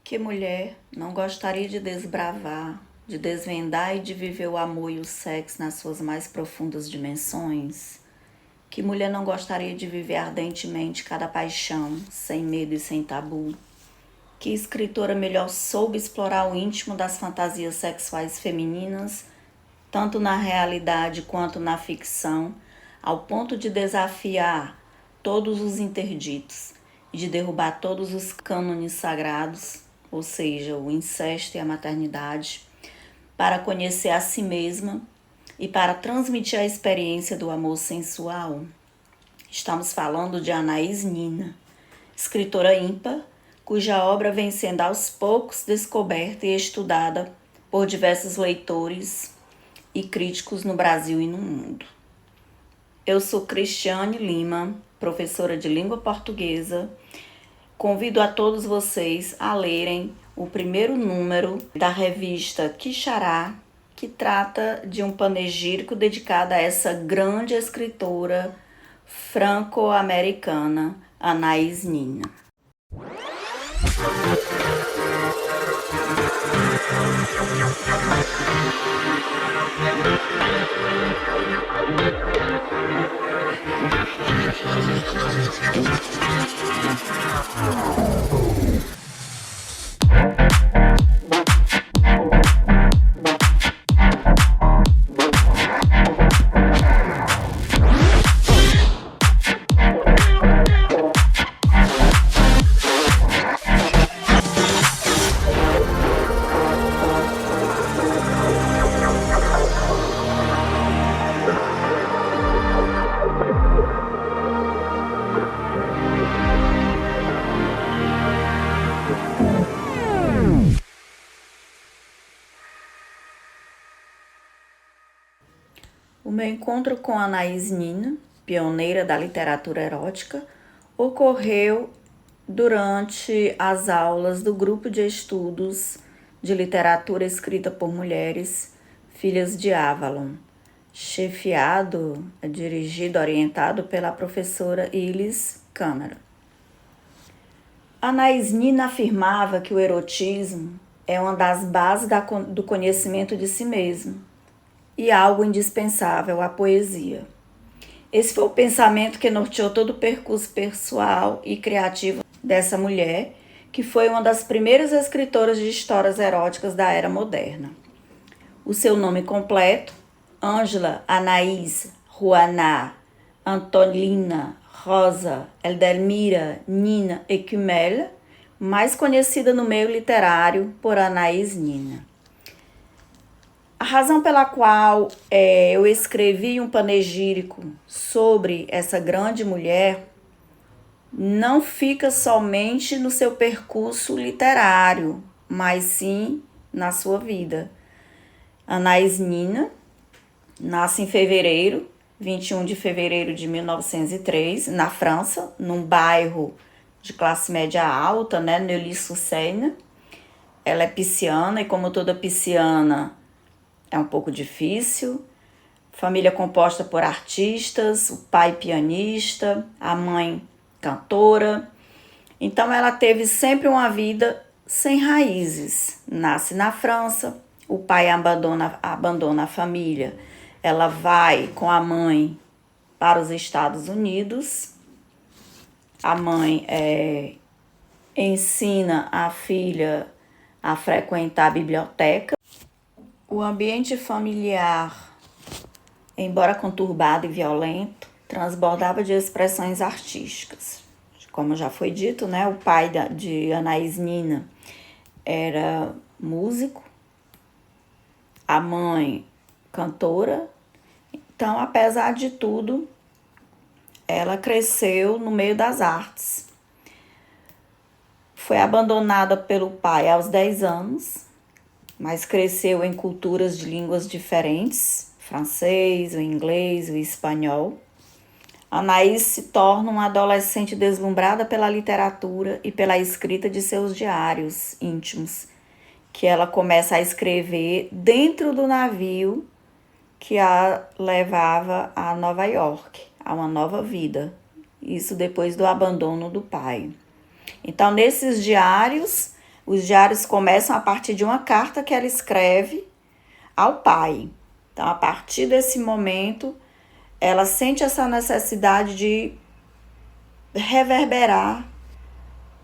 Que mulher não gostaria de desbravar, de desvendar e de viver o amor e o sexo nas suas mais profundas dimensões? Que mulher não gostaria de viver ardentemente cada paixão, sem medo e sem tabu? Que escritora melhor soube explorar o íntimo das fantasias sexuais femininas, tanto na realidade quanto na ficção, ao ponto de desafiar todos os interditos e de derrubar todos os cânones sagrados, ou seja, o incesto e a maternidade, para conhecer a si mesma e para transmitir a experiência do amor sensual? Estamos falando de Anaïs Nin, escritora ímpar, cuja obra vem sendo aos poucos descoberta e estudada por diversos leitores e críticos no Brasil e no mundo. Eu sou Cristiane Lima, professora de língua portuguesa. Convido a todos vocês a lerem o primeiro número da revista Quixará, que trata de um panegírico dedicado a essa grande escritora franco-americana, Anaïs Nin. O meu encontro com Anaïs Nin, pioneira da literatura erótica, ocorreu durante as aulas do grupo de estudos de literatura escrita por mulheres, Filhas de Avalon, chefiado, dirigido, orientado pela professora Ilis Câmara. Anaïs Nin afirmava que o erotismo é uma das bases do conhecimento de si mesmo e algo indispensável à poesia. Esse foi o pensamento que norteou todo o percurso pessoal e criativo dessa mulher, que foi uma das primeiras escritoras de histórias eróticas da era moderna. O seu nome completo, Ângela Anaïs Juana Antolina Rosa Edelmira Nina Ecumel, mais conhecida no meio literário por Anaïs Nin. A razão pela qual eu escrevi um panegírico sobre essa grande mulher não fica somente no seu percurso literário, mas sim na sua vida. Anaïs Nin nasce em 21 de fevereiro de 1903, na França, num bairro de classe média alta, Neuilly-sur-Seine. Ela é pisciana e, como toda pisciana, é um pouco difícil. Família composta por artistas, o pai pianista, a mãe cantora. Então ela teve sempre uma vida sem raízes. Nasce na França, o pai abandona a família. Ela vai com a mãe para os Estados Unidos. A mãe ensina a filha a frequentar a biblioteca. O ambiente familiar, embora conturbado e violento, transbordava de expressões artísticas. Como já foi dito, o pai de Anaïs Nin era músico, a mãe cantora. Então, apesar de tudo, ela cresceu no meio das artes. Foi abandonada pelo pai aos 10 anos, mas cresceu em culturas de línguas diferentes, francês, o inglês, o espanhol. Anaïs se torna uma adolescente deslumbrada pela literatura e pela escrita de seus diários íntimos, que ela começa a escrever dentro do navio que a levava a Nova York, a uma nova vida. Isso depois do abandono do pai. Então, nesses diários, Os diários começam a partir de uma carta que ela escreve ao pai. Então, a partir desse momento, ela sente essa necessidade de reverberar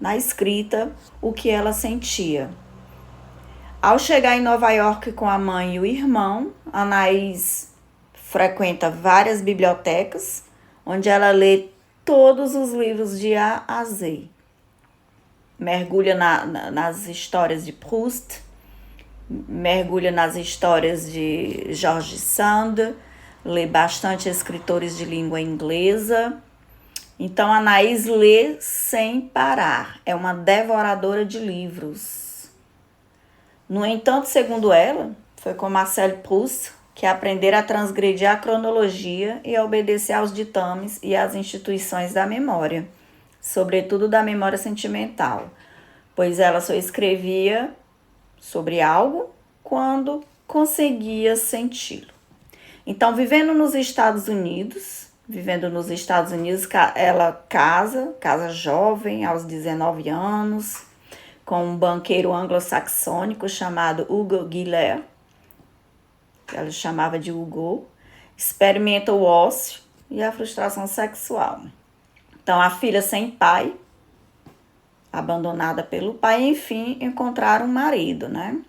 na escrita o que ela sentia. Ao chegar em Nova York com a mãe e o irmão, Anaís frequenta várias bibliotecas, onde ela lê todos os livros de A a Z. Mergulha nas histórias de Proust, mergulha nas histórias de George Sand, lê bastante escritores de língua inglesa. Então, a Anaís lê sem parar, é uma devoradora de livros. No entanto, segundo ela, foi com Marcel Proust que aprender a transgredir a cronologia e a obedecer aos ditames e às instituições da memória, sobretudo da memória sentimental, pois ela só escrevia sobre algo quando conseguia senti-lo. Então, vivendo nos Estados Unidos, ela casa jovem, aos 19 anos, com um banqueiro anglo-saxônico chamado Hugo Guilher, que ela chamava de Hugo, experimenta o ócio e a frustração sexual. Então, a filha sem pai, abandonada pelo pai, enfim, encontraram um marido, né?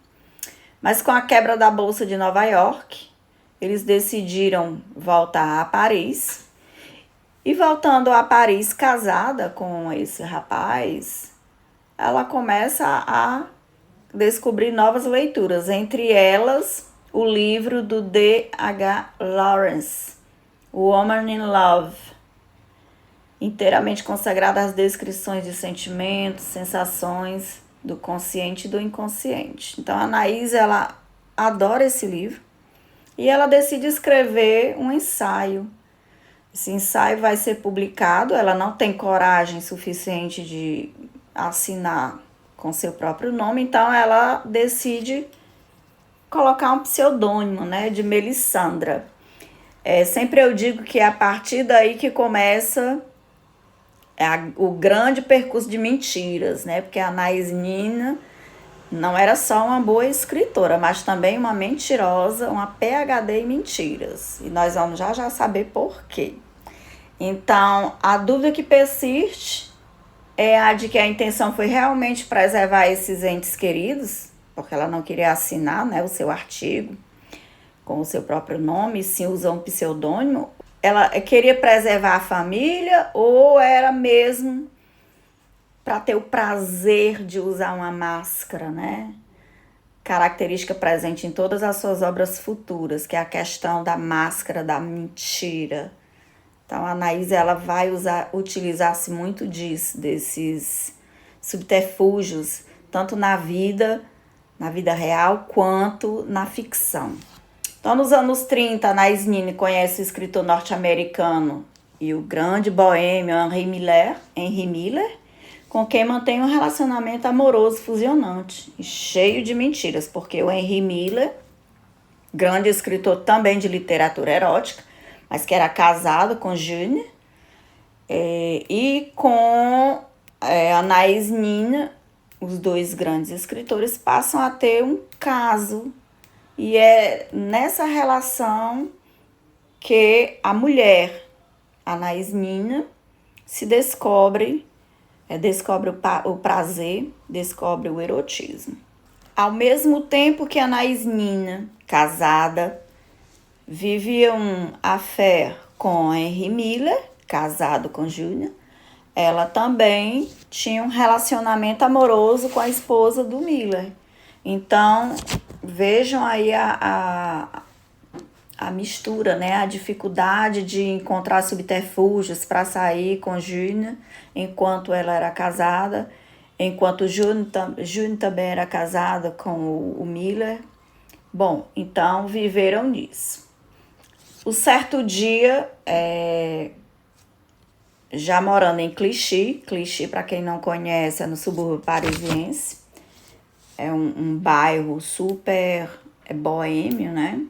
Mas com a quebra da Bolsa de Nova York, eles decidiram voltar a Paris. E voltando a Paris, casada com esse rapaz, ela começa a descobrir novas leituras, entre elas o livro do D.H. Lawrence, Woman in Love, inteiramente consagrado às descrições de sentimentos, sensações do consciente e do inconsciente. Então, a Anaís, ela adora esse livro e ela decide escrever um ensaio. Esse ensaio vai ser publicado, ela não tem coragem suficiente de assinar com seu próprio nome, então ela decide colocar um pseudônimo, né, de Melissandra. Sempre eu digo que é a partir daí que começa o grande percurso de mentiras, né, porque a Anaís Nin não era só uma boa escritora, mas também uma mentirosa, uma PhD em mentiras. E nós vamos já saber por quê. Então, a dúvida que persiste é a de que a intenção foi realmente preservar esses entes queridos, porque ela não queria assinar, né, o seu artigo com o seu próprio nome, sim usar um pseudônimo. Ela queria preservar a família ou era mesmo para ter o prazer de usar uma máscara, né? Característica presente em todas as suas obras futuras, que é a questão da máscara, da mentira. Então, a Anaís, ela vai utilizar-se muito desses subterfúgios, tanto na vida real, quanto na ficção. Então, nos anos 30, a Anaís Nin conhece o escritor norte-americano e o grande boêmio Henry Miller, com quem mantém um relacionamento amoroso fusionante e cheio de mentiras, porque o Henry Miller, grande escritor também de literatura erótica, mas que era casado com June, e com Anaís Nin, os dois grandes escritores passam a ter um caso, e é nessa relação que a mulher, Anaís Nin, se descobre o prazer, descobre o erotismo. Ao mesmo tempo que Anaís Nin, casada, vivia um affair com Henry Miller, casado com Júnior, ela também tinha um relacionamento amoroso com a esposa do Miller. Então, vejam aí a mistura, né? A dificuldade de encontrar subterfúgios para sair com Júnior enquanto ela era casada, enquanto Júnior também era casada com o Miller. Bom, então viveram nisso. O certo dia, já morando em Clichy, para quem não conhece, é no subúrbio parisiense, é um bairro super boêmio, né?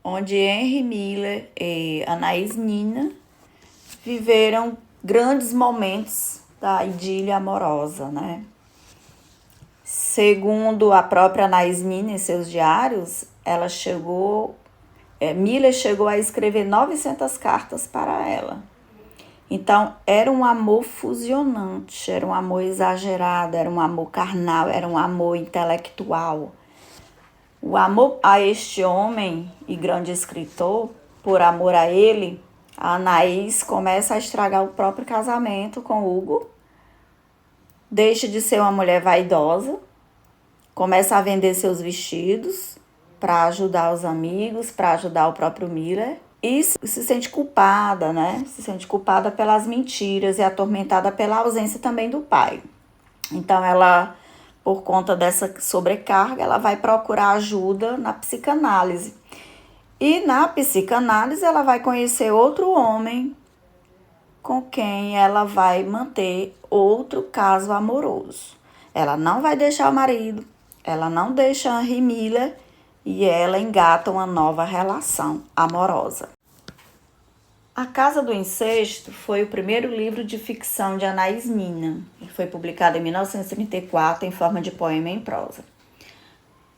Onde Henry Miller e Anaís Nin viveram grandes momentos da idília amorosa, né? Segundo a própria Anais Nin em seus diários, Miller chegou a escrever 900 cartas para ela. Então, era um amor fusionante, era um amor exagerado, era um amor carnal, era um amor intelectual. O amor a este homem e grande escritor, por amor a ele, a Anaís começa a estragar o próprio casamento com Hugo, deixa de ser uma mulher vaidosa, começa a vender seus vestidos para ajudar os amigos, para ajudar o próprio Miller. E se sente culpada, né? Se sente culpada pelas mentiras e atormentada pela ausência também do pai. Então, ela, por conta dessa sobrecarga, ela vai procurar ajuda na psicanálise. E na psicanálise, ela vai conhecer outro homem com quem ela vai manter outro caso amoroso. Ela não vai deixar o marido, ela não deixa Henry Miller e ela engata uma nova relação amorosa. A Casa do Incesto foi o primeiro livro de ficção de Anais Nin, que foi publicado em 1934 em forma de poema em prosa.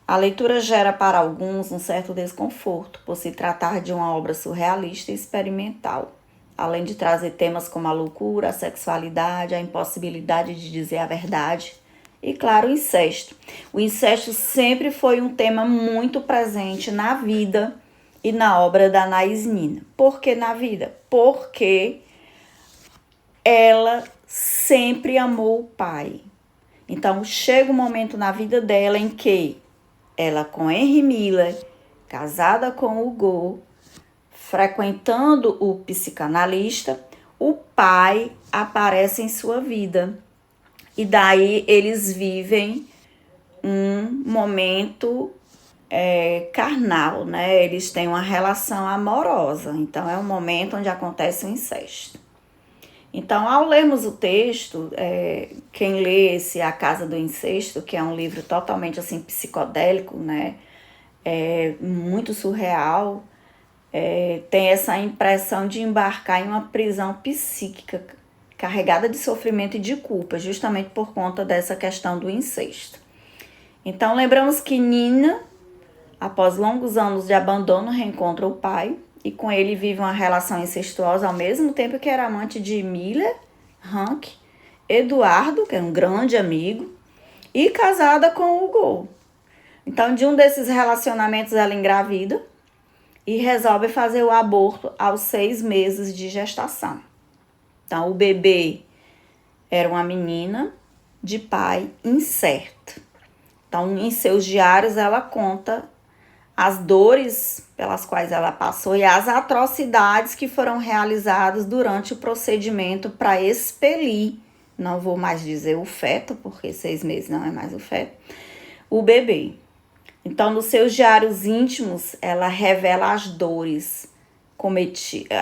A leitura gera para alguns um certo desconforto, por se tratar de uma obra surrealista e experimental, além de trazer temas como a loucura, a sexualidade, a impossibilidade de dizer a verdade e, claro, o incesto. O incesto sempre foi um tema muito presente na vida e na obra da Anais Nin. Por que na vida? Porque ela sempre amou o pai. Então, chega um momento na vida dela em que ela, com Henry Miller, casada com Hugo, frequentando o psicanalista, o pai aparece em sua vida. E daí eles vivem um momento carnal, né? Eles têm uma relação amorosa. Então, é um momento onde acontece o incesto. Então, ao lermos o texto, quem lê A Casa do Incesto, que é um livro totalmente assim psicodélico, né? Muito surreal, tem essa impressão de embarcar em uma prisão psíquica carregada de sofrimento e de culpa, justamente por conta dessa questão do incesto. Então, lembramos que Nina, após longos anos de abandono, reencontra o pai e com ele vive uma relação incestuosa ao mesmo tempo que era amante de Miller, Hank, Eduardo, que é um grande amigo, e casada com Hugo. Então, de um desses relacionamentos, ela engravida e resolve fazer o aborto aos 6 meses de gestação. Então, o bebê era uma menina de pai incerto. Então, em seus diários, ela conta as dores pelas quais ela passou e as atrocidades que foram realizadas durante o procedimento para expelir, não vou mais dizer o feto, porque 6 meses não é mais o feto, o bebê. Então, nos seus diários íntimos, ela revela as dores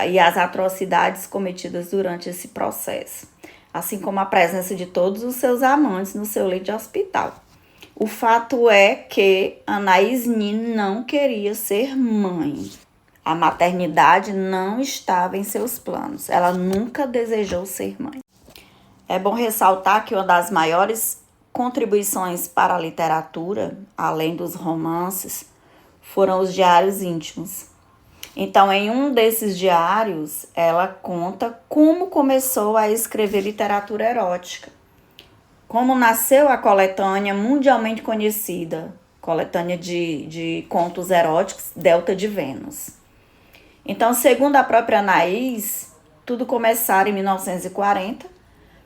e as atrocidades cometidas durante esse processo, assim como a presença de todos os seus amantes no seu leito de hospital. O fato é que Anais Nin não queria ser mãe. A maternidade não estava em seus planos. Ela nunca desejou ser mãe. É bom ressaltar que uma das maiores contribuições para a literatura, além dos romances, foram os diários íntimos. Então, em um desses diários, ela conta como começou a escrever literatura erótica. Como nasceu a coletânea mundialmente conhecida, coletânea de contos eróticos, Delta de Vênus. Então, segundo a própria Anaís, tudo começara em 1940,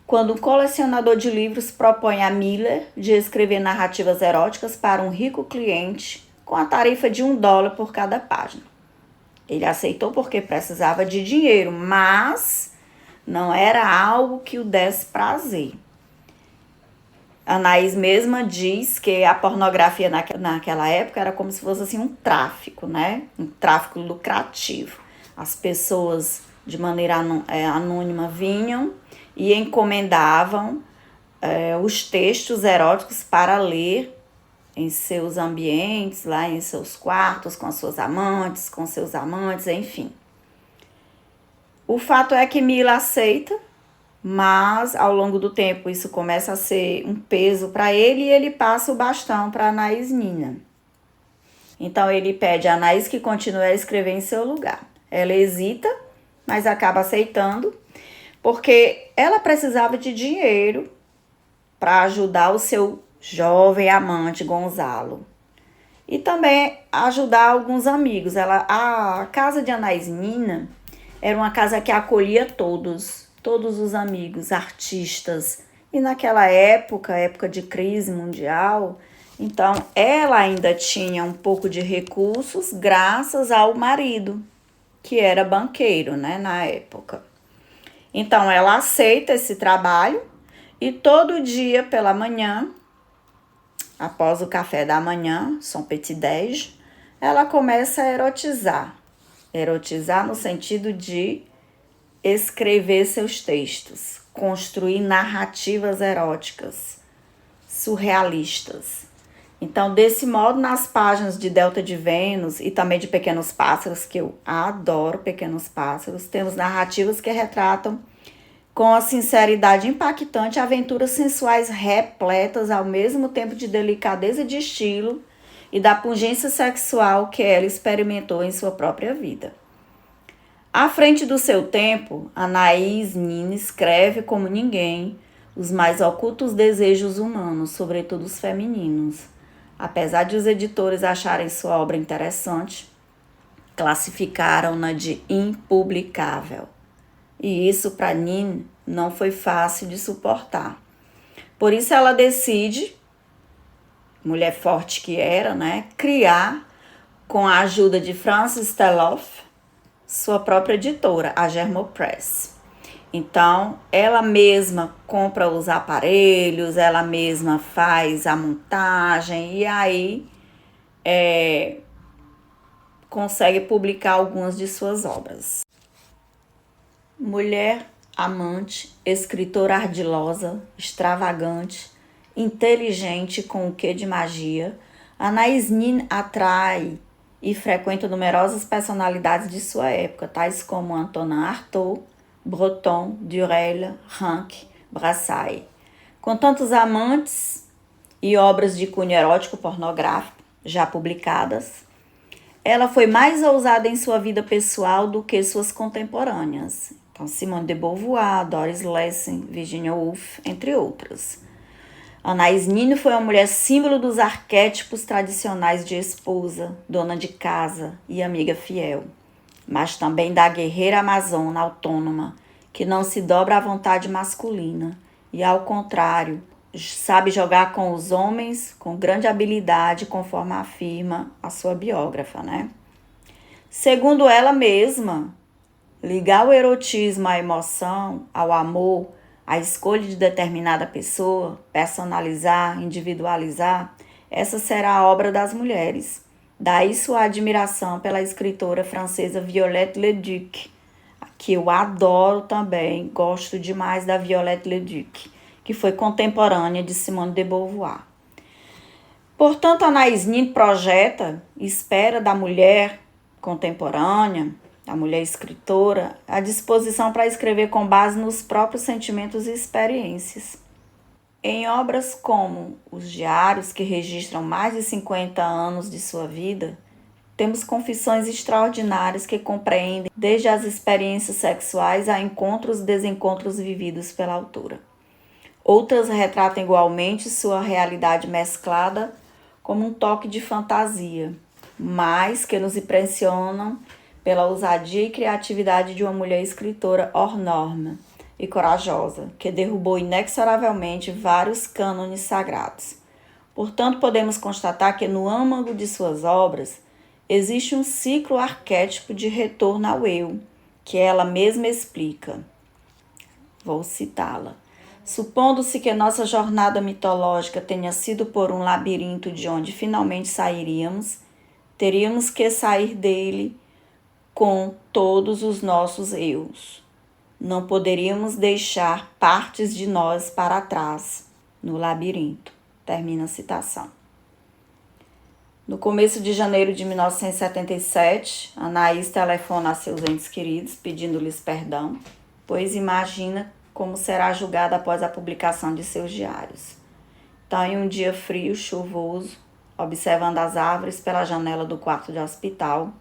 quando um colecionador de livros propõe a Miller de escrever narrativas eróticas para um rico cliente com a tarifa de $1 por cada página. Ele aceitou porque precisava de dinheiro, mas não era algo que o desse prazer. A Anaís mesma diz que a pornografia naquela época era como se fosse assim, um tráfico, né? Um tráfico lucrativo. As pessoas, de maneira anônima, vinham e encomendavam os textos eróticos para ler em seus ambientes, lá em seus quartos, com as suas amantes, com seus amantes, enfim. O fato é que Mila aceita mas ao longo do tempo isso começa a ser um peso para ele e ele passa o bastão para Anaïs Nin. Então ele pede a Anaïs que continue a escrever em seu lugar. Ela hesita, mas acaba aceitando, porque ela precisava de dinheiro para ajudar o seu jovem amante Gonzalo. E também ajudar alguns amigos. A casa de Anaïs Nin era uma casa que acolhia todos os amigos, artistas. E naquela época de crise mundial, então ela ainda tinha um pouco de recursos graças ao marido, que era banqueiro, né, na época. Então ela aceita esse trabalho e todo dia pela manhã, após o café da manhã, son petit déj, ela começa a erotizar. Erotizar no sentido de escrever seus textos, construir narrativas eróticas, surrealistas. Então, desse modo, nas páginas de Delta de Vênus e também de Pequenos Pássaros, que eu adoro Pequenos Pássaros, temos narrativas que retratam com a sinceridade impactante aventuras sensuais repletas ao mesmo tempo de delicadeza e de estilo e da pungência sexual que ela experimentou em sua própria vida. À frente do seu tempo, Anaïs Nin escreve como ninguém os mais ocultos desejos humanos, sobretudo os femininos. Apesar de os editores acharem sua obra interessante, classificaram-na de impublicável. E isso para Nin não foi fácil de suportar. Por isso ela decide, mulher forte que era, né, criar, com a ajuda de Francis Teloff, sua própria editora, a Germo Press. Então, ela mesma compra os aparelhos, ela mesma faz a montagem e aí consegue publicar algumas de suas obras. Mulher amante, escritora ardilosa, extravagante, inteligente com o quê de magia, Anaïs Nin atrai e frequenta numerosas personalidades de sua época, tais como Antonin Artaud, Breton, Durel, Rank, Brassai. Com tantos amantes e obras de cunho erótico pornográfico já publicadas, ela foi mais ousada em sua vida pessoal do que suas contemporâneas. Então, Simone de Beauvoir, Doris Lessing, Virginia Woolf, entre outras. Anaïs Nin foi uma mulher símbolo dos arquétipos tradicionais de esposa, dona de casa e amiga fiel, mas também da guerreira amazona autônoma, que não se dobra à vontade masculina e, ao contrário, sabe jogar com os homens com grande habilidade, conforme afirma a sua biógrafa, né? Segundo ela mesma, ligar o erotismo à emoção, ao amor, à escolha de determinada pessoa, personalizar, individualizar, essa será a obra das mulheres. Daí sua admiração pela escritora francesa Violette Leduc, que eu adoro também, gosto demais da Violette Leduc, que foi contemporânea de Simone de Beauvoir. Portanto, Anaïs Nin projeta e espera da mulher contemporânea, da mulher escritora, a disposição para escrever com base nos próprios sentimentos e experiências. Em obras como os diários, que registram mais de 50 anos de sua vida, temos confissões extraordinárias que compreendem desde as experiências sexuais a encontros e desencontros vividos pela autora. Outras retratam igualmente sua realidade mesclada como um toque de fantasia, mas que nos impressionam pela ousadia e criatividade de uma mulher escritora hors norma e corajosa, que derrubou inexoravelmente vários cânones sagrados. Portanto, podemos constatar que no âmago de suas obras existe um ciclo arquétipo de retorno ao eu, que ela mesma explica. Vou citá-la. Supondo-se que nossa jornada mitológica tenha sido por um labirinto de onde finalmente sairíamos, teríamos que sair dele com todos os nossos eus. Não poderíamos deixar partes de nós para trás no labirinto. Termina a citação. No começo de janeiro de 1977, Anaïs telefona a seus entes queridos pedindo-lhes perdão, pois imagina como será julgada após a publicação de seus diários. Então, em um dia frio, chuvoso, observando as árvores pela janela do quarto de hospital,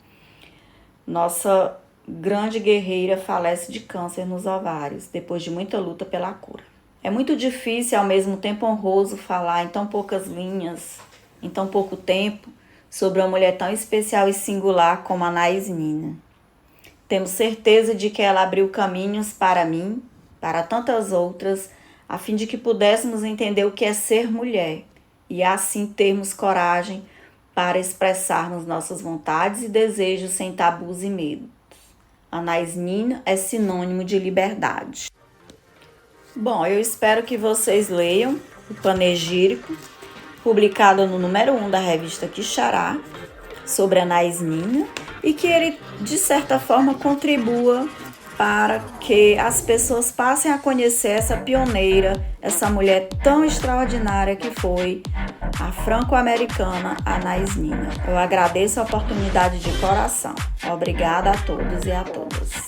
nossa grande guerreira falece de câncer nos ovários, depois de muita luta pela cura. É muito difícil e ao mesmo tempo honroso falar em tão poucas linhas, em tão pouco tempo, sobre uma mulher tão especial e singular como Anais Nin. Temos certeza de que ela abriu caminhos para mim, para tantas outras, a fim de que pudéssemos entender o que é ser mulher e assim termos coragem para expressarmos nossas vontades e desejos sem tabus e medos. Anais Nin é sinônimo de liberdade. Bom, eu espero que vocês leiam o panegírico, publicado no número 1 da revista Quixará, sobre Anais Nin, e que ele, de certa forma, contribua para que as pessoas passem a conhecer essa pioneira, essa mulher tão extraordinária que foi a franco-americana Anais Nin. Eu agradeço a oportunidade de coração. Obrigada a todos e a todas.